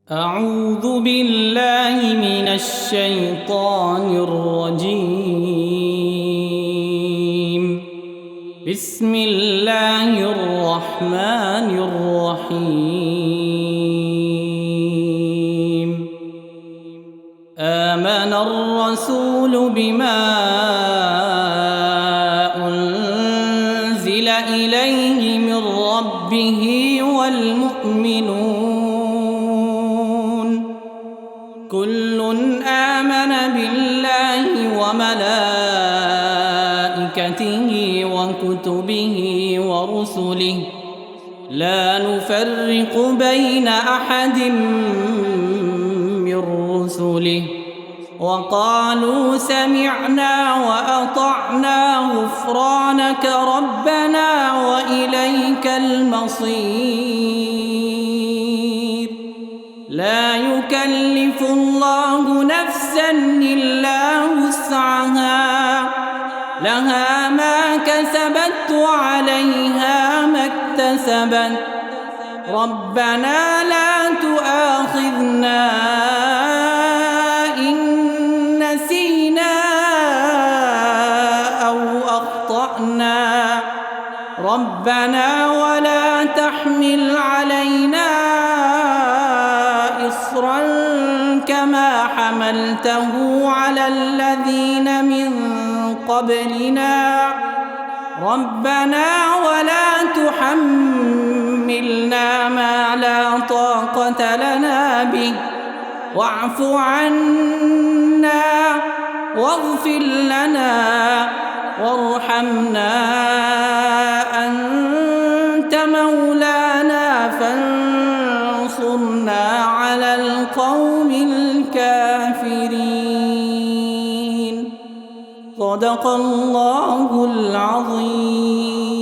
أعوذ بالله من الشيطان الرجيم. بسم الله الرحمن الرحيم. آمن الرسول بما أنزل إليه من ربه والمؤمنون كل آمن بالله وملائكته وكتبه ورسله لا نفرق بين أحد من رسله وقالوا سمعنا وأطعنا غفرانك ربنا وإليك المصير. لا يكلف الله نفسا إلا وسعها لها ما كسبت وعليها ما اكتسبت ربنا لا تؤاخذنا إن نسينا أو أخطأنا ربنا ولا تحمل علينا إصرا كما حملته على الذين من قبلنا ربنا ولا تحملنا ما لا طاقة لنا به واعف عنا واغفر لنا وارحمنا أنت مولانا فانصرنا على القوم الكافرين. صدق الله العظيم.